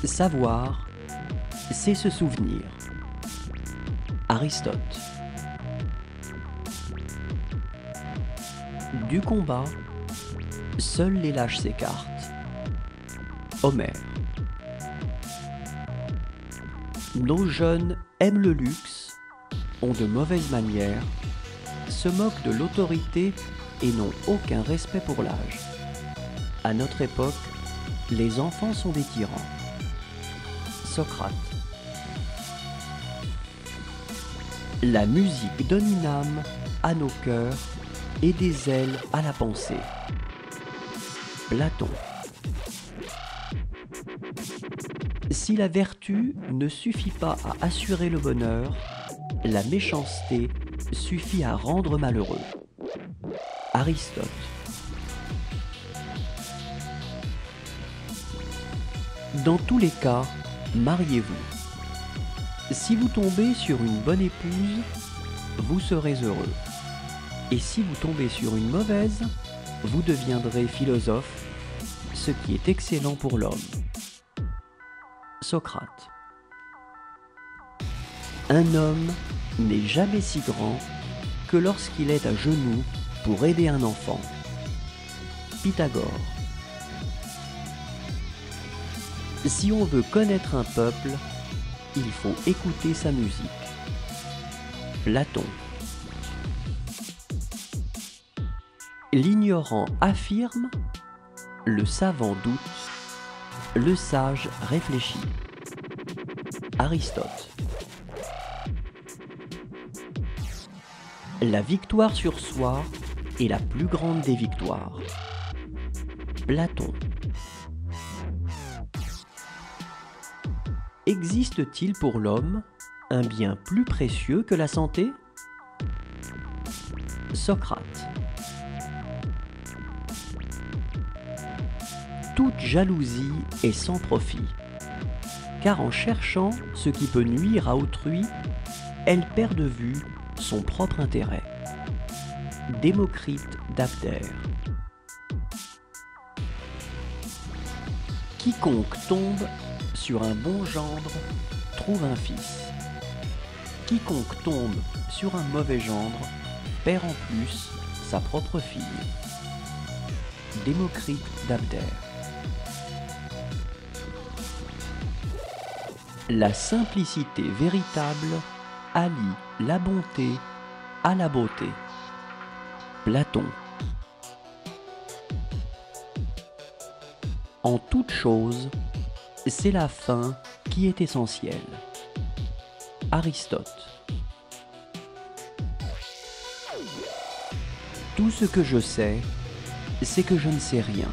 Savoir, c'est se souvenir. Aristote. Du combat, seuls les lâches s'écartent. Homère. Nos jeunes aiment le luxe, ont de mauvaises manières, se moquent de l'autorité et n'ont aucun respect pour l'âge. À notre époque, les enfants sont des tyrans. Socrate. La musique donne une âme à nos cœurs et des ailes à la pensée. Platon. Si la vertu ne suffit pas à assurer le bonheur, la méchanceté suffit à rendre malheureux. Aristote. Dans tous les cas, mariez-vous. Si vous tombez sur une bonne épouse, vous serez heureux. Et si vous tombez sur une mauvaise, vous deviendrez philosophe, ce qui est excellent pour l'homme. Socrate. Un homme n'est jamais si grand que lorsqu'il est à genoux pour aider un enfant. Pythagore. Si on veut connaître un peuple, il faut écouter sa musique. Platon. L'ignorant affirme, le savant doute, le sage réfléchit. Aristote. La victoire sur soi est la plus grande des victoires. Platon. Existe-t-il pour l'homme un bien plus précieux que la santé? Socrate. Toute jalousie est sans profit, car en cherchant ce qui peut nuire à autrui, elle perd de vue son propre intérêt. Démocrite d'Abdère. Quiconque tombe sur un bon gendre trouve un fils. Quiconque tombe sur un mauvais gendre perd en plus sa propre fille. Démocrite d'Abdère. La simplicité véritable allie la bonté à la beauté. Platon. En toute chose, c'est la fin qui est essentielle. Aristote. Tout ce que je sais, c'est que je ne sais rien.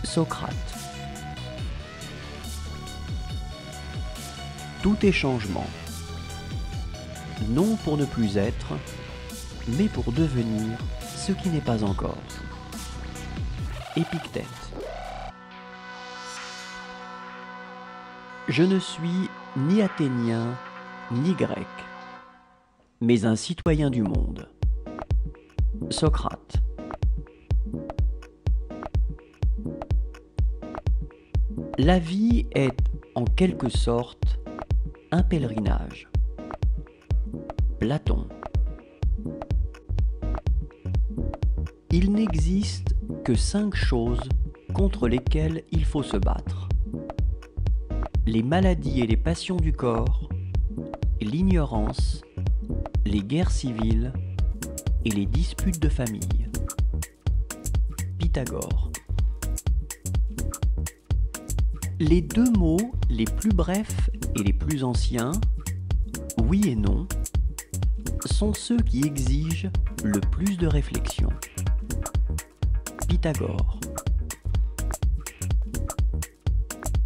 Socrate. Tout est changement. Non pour ne plus être, mais pour devenir ce qui n'est pas encore. Épictète. Je ne suis ni athénien, ni grec, mais un citoyen du monde. Socrate. La vie est, en quelque sorte, un pèlerinage. Platon. Il n'existe que 5 choses contre lesquelles il faut se battre. Les maladies et les passions du corps, l'ignorance, les guerres civiles et les disputes de famille. Pythagore. Les 2 mots les plus brefs et les plus anciens, oui et non, sont ceux qui exigent le plus de réflexion. Pythagore.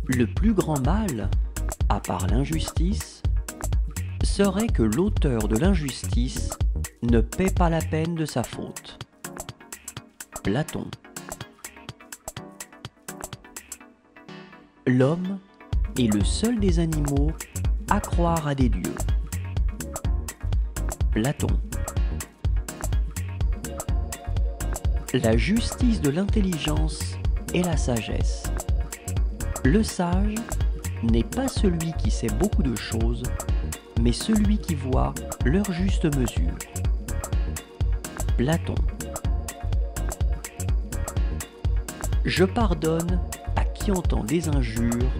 Le plus grand mal, à part l'injustice, serait que l'auteur de l'injustice ne paie pas la peine de sa faute. Platon. L'homme est le seul des animaux à croire à des dieux. Platon. La justice de l'intelligence est la sagesse. Le sage n'est pas celui qui sait beaucoup de choses, mais celui qui voit leur juste mesure. Platon. Je pardonne à qui entend des injures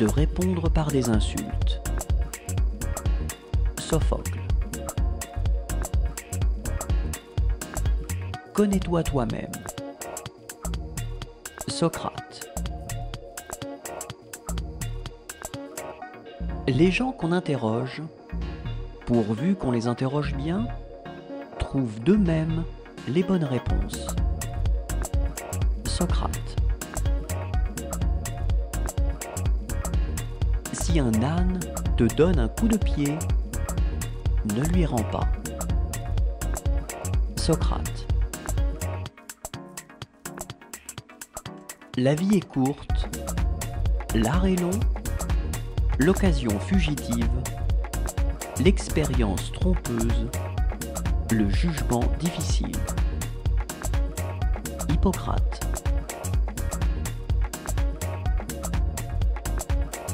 de répondre par des insultes. Sophocle. Connais-toi toi-même. Socrate. Les gens qu'on interroge, pourvu qu'on les interroge bien, trouvent d'eux-mêmes les bonnes réponses. Socrate. Si un âne te donne un coup de pied, ne lui rends pas. Socrate. La vie est courte, l'art est long, l'occasion fugitive, l'expérience trompeuse, le jugement difficile. Hippocrate.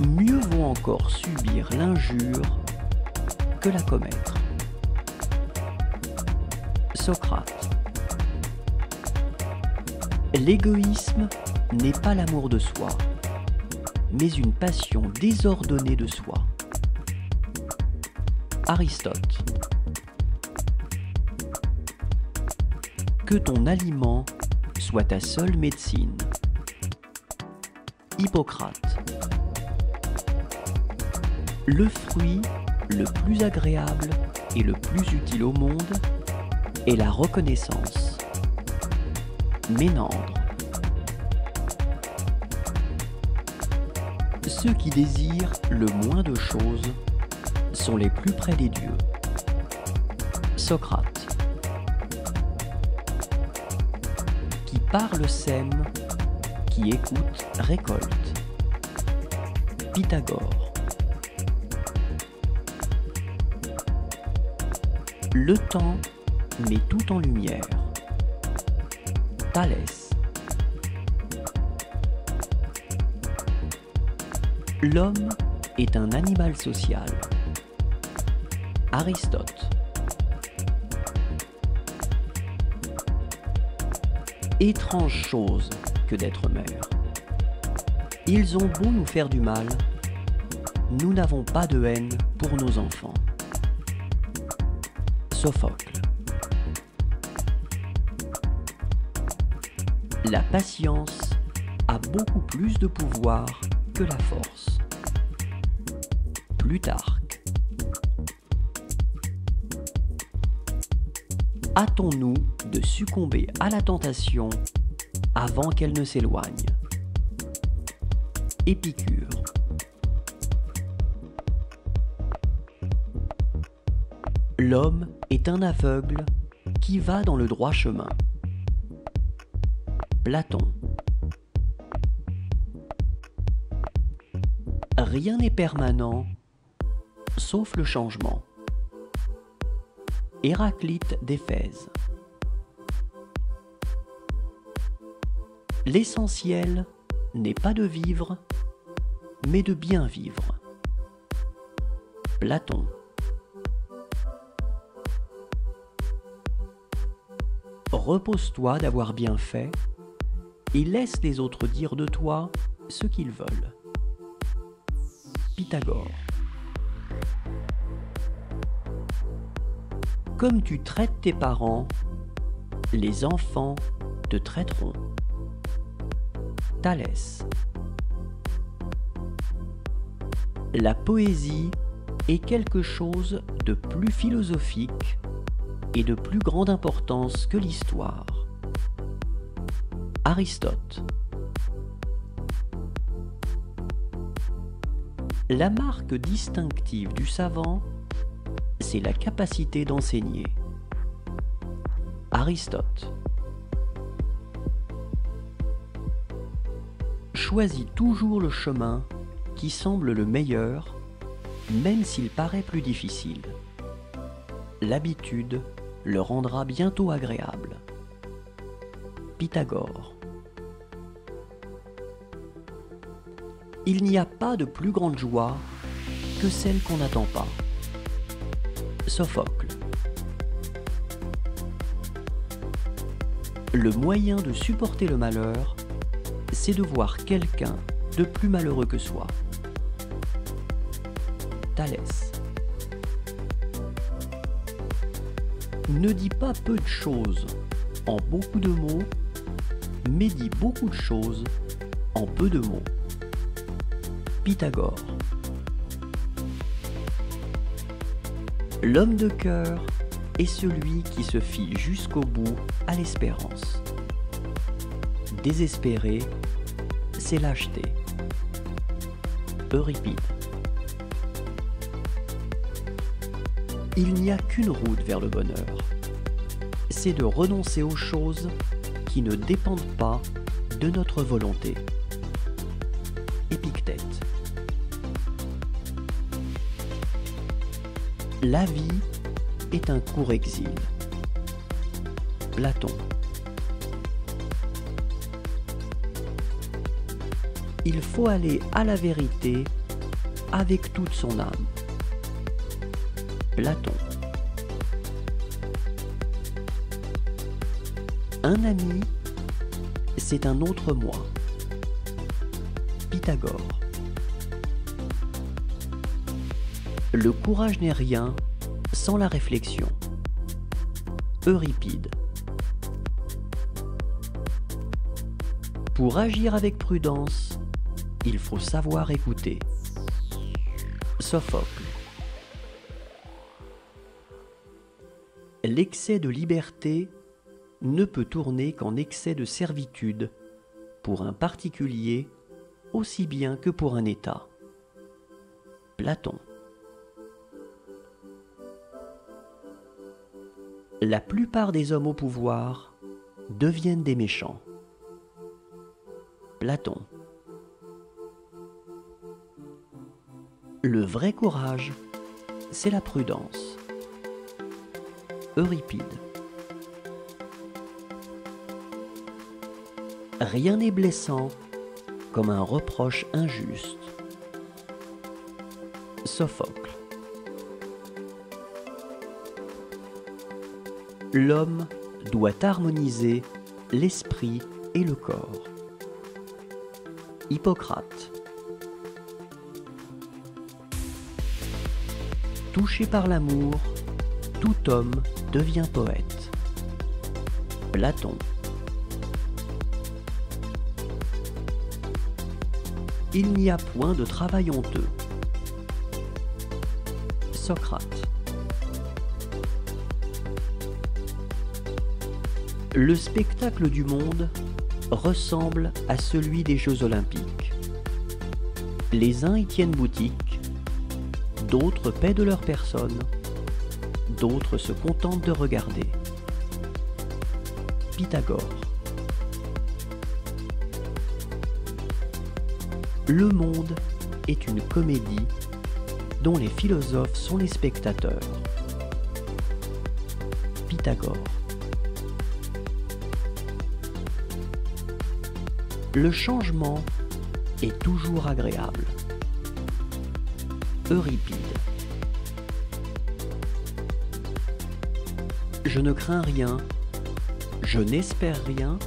Mieux vaut encore subir l'injure que la commettre. Socrate. L'égoïsme n'est pas l'amour de soi, mais une passion désordonnée de soi. Aristote. Que ton aliment soit ta seule médecine. Hippocrate. Le fruit le plus agréable et le plus utile au monde est la reconnaissance. Ménandre. Ceux qui désirent le moins de choses sont les plus près des dieux. Socrate. Qui parle sème, qui écoute récolte. Pythagore. Le temps met tout en lumière. Thalès. L'homme est un animal social. Aristote. Étrange chose que d'être mère. Ils ont beau nous faire du mal, nous n'avons pas de haine pour nos enfants. Sophocle. La patience a beaucoup plus de pouvoir que la force. Plutarque. Hâtons-nous de succomber à la tentation avant qu'elle ne s'éloigne. Épicure. L'homme est un aveugle qui va dans le droit chemin. Platon. Rien n'est permanent, sauf le changement. Héraclite d'Éphèse. L'essentiel n'est pas de vivre, mais de bien vivre. Platon. Repose-toi d'avoir bien fait et laisse les autres dire de toi ce qu'ils veulent. Pythagore. Comme tu traites tes parents, les enfants te traiteront. Thalès. La poésie est quelque chose de plus philosophique et de plus grande importance que l'histoire. Aristote. La marque distinctive du savant, c'est la capacité d'enseigner. Aristote. Choisis toujours le chemin qui semble le meilleur, même s'il paraît plus difficile. L'habitude le rendra bientôt agréable. Pythagore. Il n'y a pas de plus grande joie que celle qu'on n'attend pas. Sophocle. Le moyen de supporter le malheur, c'est de voir quelqu'un de plus malheureux que soi. Thalès. Ne dis pas peu de choses en beaucoup de mots, mais dis beaucoup de choses en peu de mots. Pythagore. L'homme de cœur est celui qui se fie jusqu'au bout à l'espérance. Désespérer, c'est lâcheté. Euripide. Il n'y a qu'une route vers le bonheur. C'est de renoncer aux choses qui ne dépendent pas de notre volonté. Épictète. La vie est un court exil. Platon. Il faut aller à la vérité avec toute son âme. Platon. Un ami, c'est un autre moi. Pythagore. Le courage n'est rien sans la réflexion. Euripide. Pour agir avec prudence, il faut savoir écouter. Sophocle. L'excès de liberté ne peut tourner qu'en excès de servitude pour un particulier aussi bien que pour un État. Platon. La plupart des hommes au pouvoir deviennent des méchants. Platon. Le vrai courage, c'est la prudence. Euripide. Rien n'est blessant comme un reproche injuste. Sophocle. L'homme doit harmoniser l'esprit et le corps. Hippocrate. Touché par l'amour, tout homme devient poète. Platon. Il n'y a point de travail honteux. Socrate. Le spectacle du monde ressemble à celui des Jeux Olympiques. Les uns y tiennent boutique, d'autres paient de leur personne, d'autres se contentent de regarder. Pythagore. Le monde est une comédie dont les philosophes sont les spectateurs. Pythagore. Le changement est toujours agréable. Euripide. Je ne crains rien, je n'espère rien,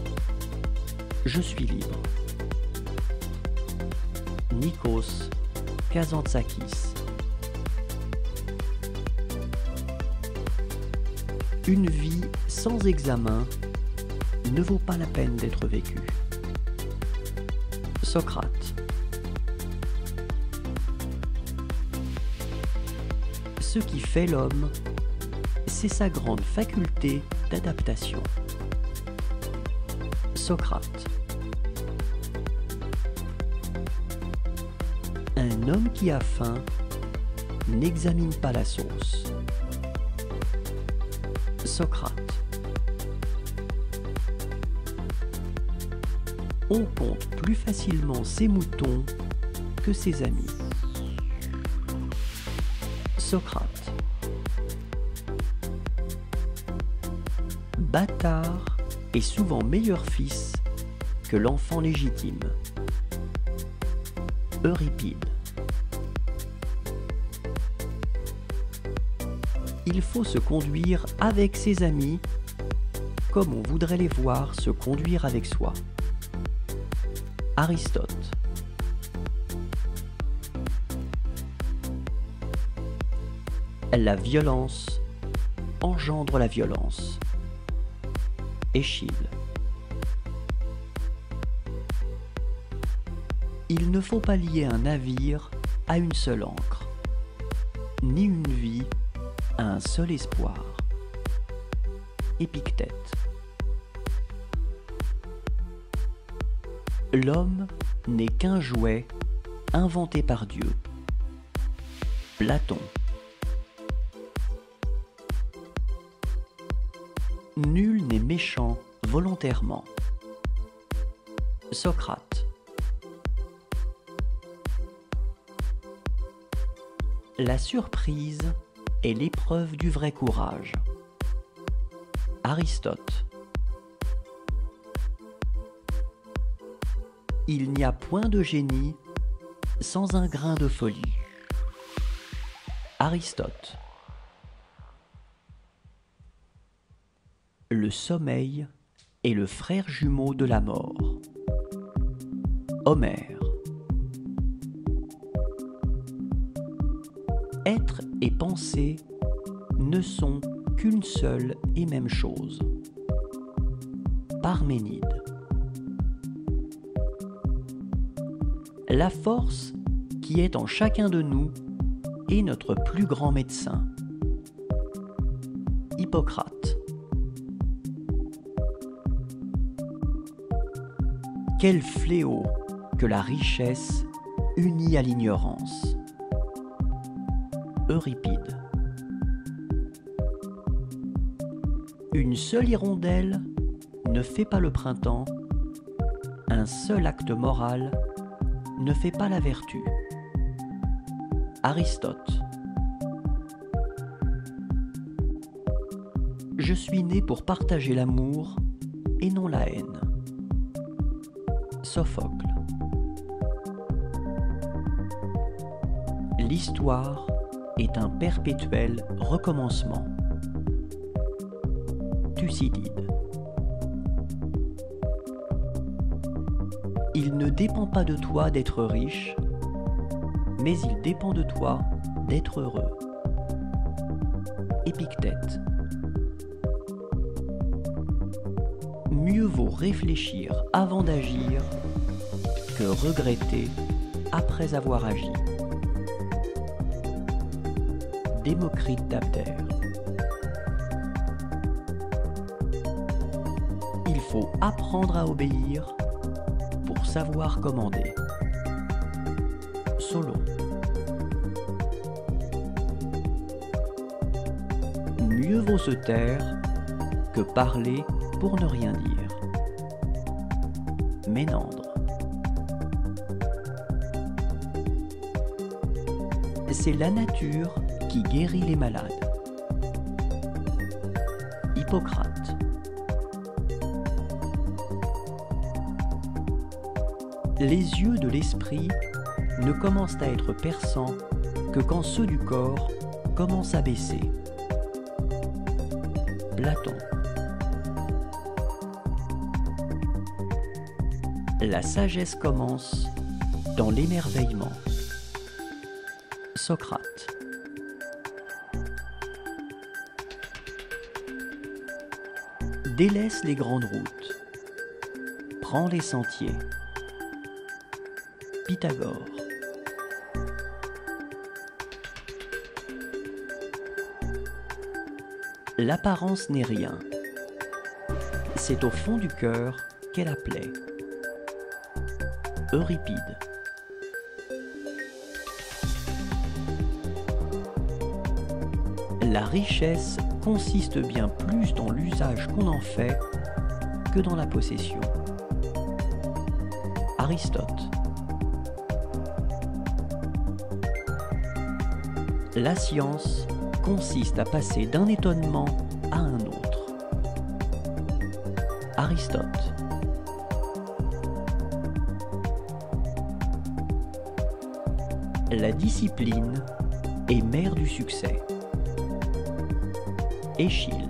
je suis libre. Nikos Kazantzakis. Une vie sans examen ne vaut pas la peine d'être vécue. Socrate. Ce qui fait l'homme, c'est sa grande faculté d'adaptation. Socrate. Un homme qui a faim n'examine pas la sauce. Socrate. On compte plus facilement ses moutons que ses amis. Socrate. Bâtard est souvent meilleur fils que l'enfant légitime. Euripide. Il faut se conduire avec ses amis comme on voudrait les voir se conduire avec soi. Aristote. La violence engendre la violence. Échille. Il ne faut pas lier un navire à une seule ancre, ni une vie à un seul espoir. Épictète. L'homme n'est qu'un jouet inventé par Dieu. Platon. Nul n'est méchant volontairement. Socrate. La surprise est l'épreuve du vrai courage. Aristote. Il n'y a point de génie sans un grain de folie. Aristote. Le sommeil est le frère jumeau de la mort. Homère. Être et penser ne sont qu'une seule et même chose. Parménide. La force qui est en chacun de nous est notre plus grand médecin. Hippocrate. Quel fléau que la richesse unie à l'ignorance. Euripide. Une seule hirondelle ne fait pas le printemps, un seul acte moral ne fait pas la vertu. Aristote. Je suis né pour partager l'amour et non la haine. Sophocle. L'histoire est un perpétuel recommencement. Thucydide. Il ne dépend pas de toi d'être riche, mais il dépend de toi d'être heureux. Épictète. Mieux vaut réfléchir avant d'agir que regretter après avoir agi. Démocrite d'Abdère. Il faut apprendre à obéir pour savoir commander. Solon. Mieux vaut se taire que parler pour ne rien dire. Ménandre. C'est la nature qui guérit les malades. Hippocrate. Les yeux de l'esprit ne commencent à être perçants que quand ceux du corps commencent à baisser. Platon. La sagesse commence dans l'émerveillement. Socrate. Délaisse les grandes routes. Prends les sentiers. Pythagore. L'apparence n'est rien. C'est au fond du cœur qu'est la plaie. Euripide. La richesse consiste bien plus dans l'usage qu'on en fait que dans la possession. Aristote. La science consiste à passer d'un étonnement à un autre. Aristote. La discipline est mère du succès. Échille.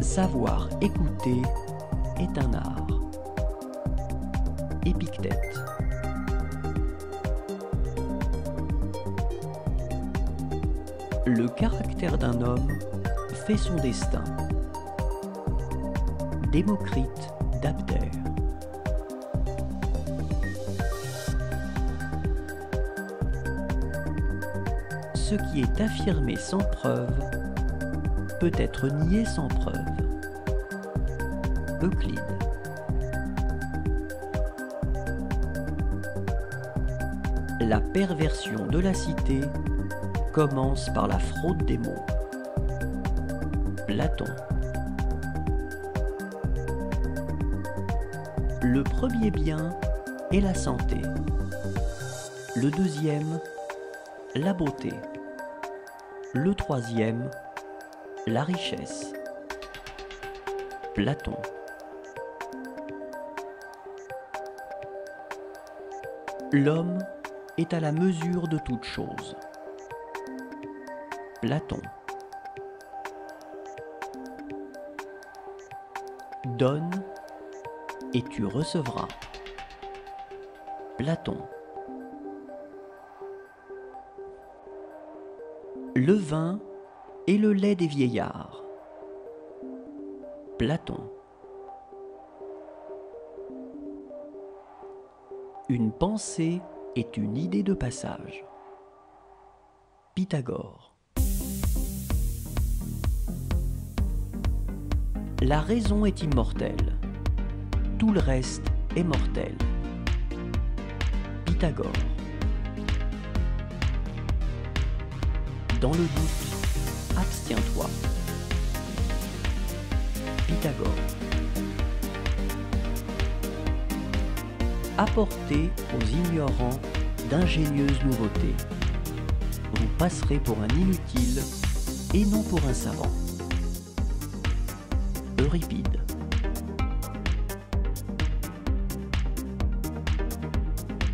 Savoir écouter est un art. Épictète. Le caractère d'un homme fait son destin. Démocrite d'Abdère. Ce qui est affirmé sans preuve peut être nié sans preuve. Euclide. La perversion de la cité commence par la fraude des mots. Platon. Le premier bien est la santé. Le deuxième, la beauté. Le troisième, la richesse. Platon. L'homme est à la mesure de toute chose. Platon. Donne et tu recevras. Platon. Le vin est le lait des vieillards. Platon. Une pensée est une idée de passage. Pythagore. La raison est immortelle. Tout le reste est mortel. Pythagore. Dans le doute, abstiens-toi. Pythagore. Apportez aux ignorants d'ingénieuses nouveautés. Vous passerez pour un inutile et non pour un savant. Euripide.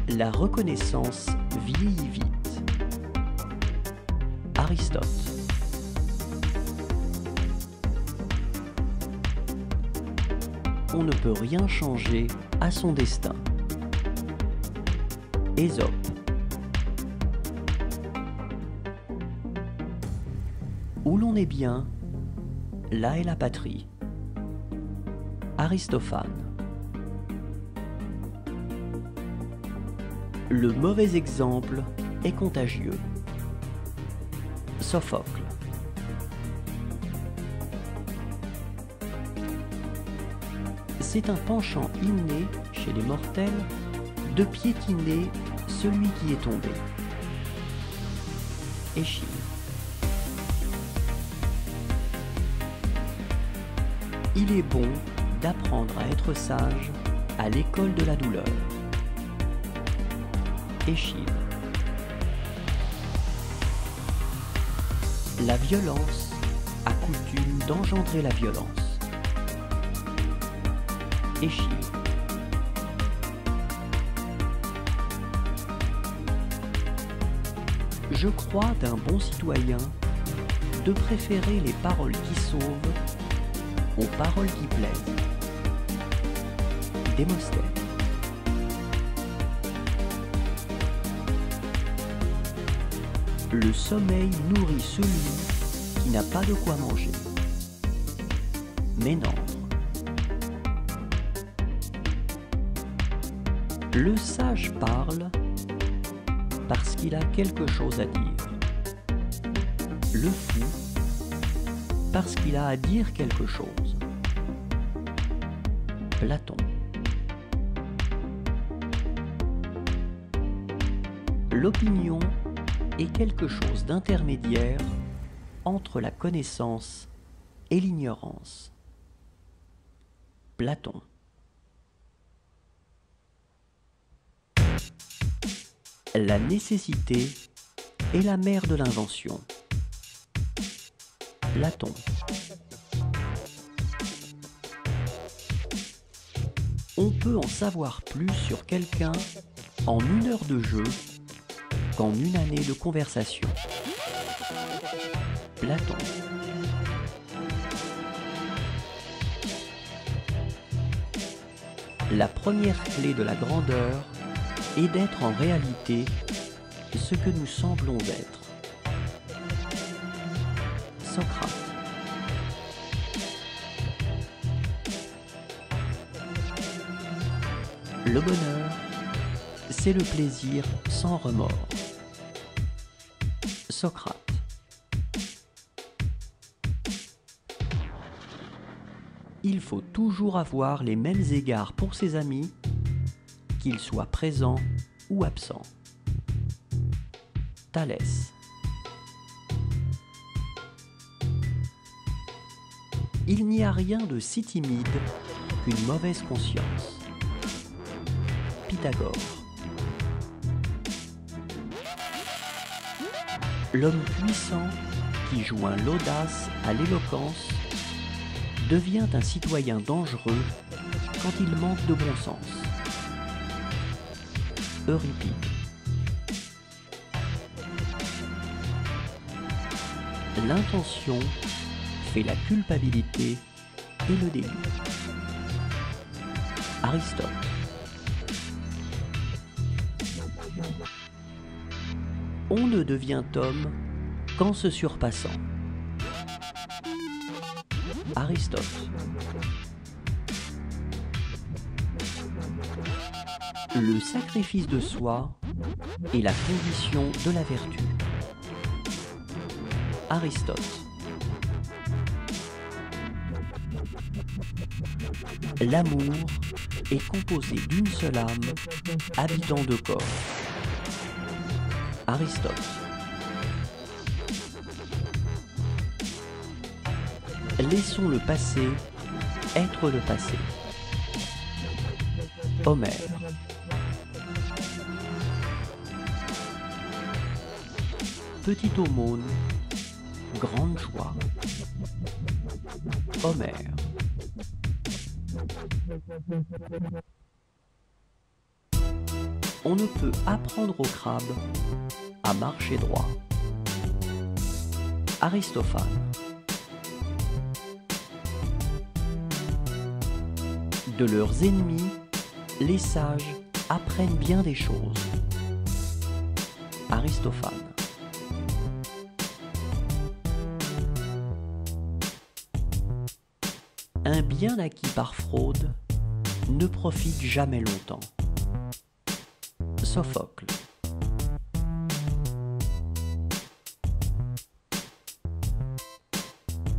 La reconnaissance vieillit vite. Aristote. On ne peut rien changer à son destin. Ésope. Où l'on est bien, là est la patrie. Aristophane. Le mauvais exemple est contagieux. Sophocle. C'est un penchant inné chez les mortels de piétiner celui qui est tombé. Échille. Il est bon d'apprendre à être sage à l'école de la douleur. Échille. La violence a coutume d'engendrer la violence. Échille. Je crois d'un bon citoyen de préférer les paroles qui sauvent aux paroles qui plaisent. Démosthène. Le sommeil nourrit celui qui n'a pas de quoi manger. Ménandre. Le sage parle parce qu'il a quelque chose à dire. Le fou parce qu'il a à dire quelque chose. Platon. L'opinion est quelque chose d'intermédiaire entre la connaissance et l'ignorance. Platon. La nécessité est la mère de l'invention. Platon. On peut en savoir plus sur quelqu'un en 1 heure de jeu qu'en 1 année de conversation. Platon. La première clé de la grandeur est d'être en réalité ce que nous semblons être. Socrate. Le bonheur, c'est le plaisir sans remords. Socrate. Il faut toujours avoir les mêmes égards pour ses amis, qu'ils soient présents ou absents. Thalès. Il n'y a rien de si timide qu'une mauvaise conscience. Pythagore. L'homme puissant qui joint l'audace à l'éloquence devient un citoyen dangereux quand il manque de bon sens. Euripide. L'intention fait la culpabilité et le délit. Aristote. On ne devient homme qu'en se surpassant. Aristote. Le sacrifice de soi est la condition de la vertu. Aristote. L'amour est composé d'une seule âme habitant 2 corps. Aristote. Laissons le passé être le passé. Homère. Petite aumône, grande joie. Homère. On ne peut apprendre au crabe à marcher droit. Aristophane. De leurs ennemis, les sages apprennent bien des choses. Aristophane. Un bien acquis par fraude ne profite jamais longtemps. Sophocle.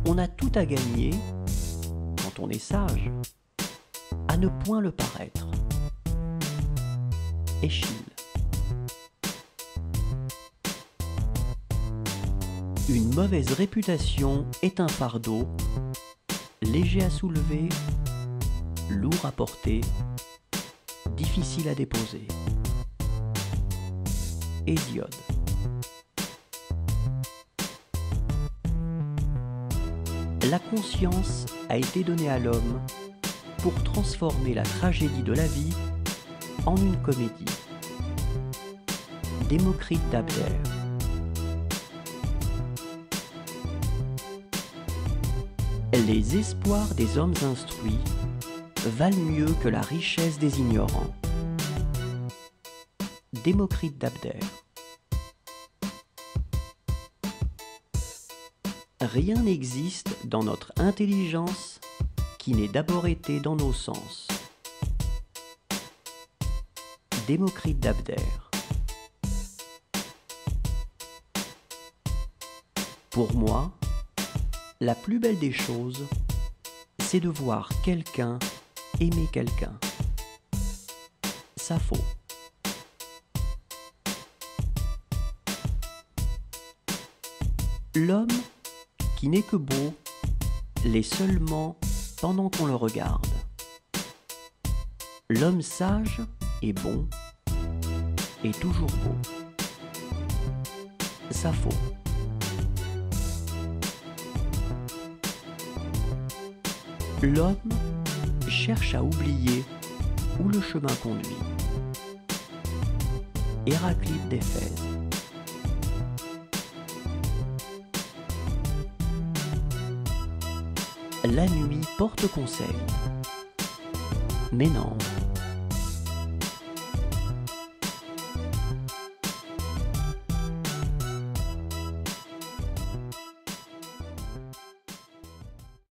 On a tout à gagner, quand on est sage, à ne point le paraître. Échille. Une mauvaise réputation est un fardeau, léger à soulever, lourd à porter, difficile à déposer. Hésiode. La conscience a été donnée à l'homme pour transformer la tragédie de la vie en une comédie. Démocrite d'Abdère. Les espoirs des hommes instruits valent mieux que la richesse des ignorants. Démocrite d'Abdère. Rien n'existe dans notre intelligence qui n'ait d'abord été dans nos sens. Démocrite d'Abdère. Pour moi, la plus belle des choses, c'est de voir quelqu'un aimer quelqu'un. Sappho. L'homme qui n'est que beau l'est seulement pendant qu'on le regarde. L'homme sage et bon est toujours beau. Sappho. L'homme cherche à oublier le chemin conduit. Héraclite d'Éphèse. La nuit porte conseil. Ménandre.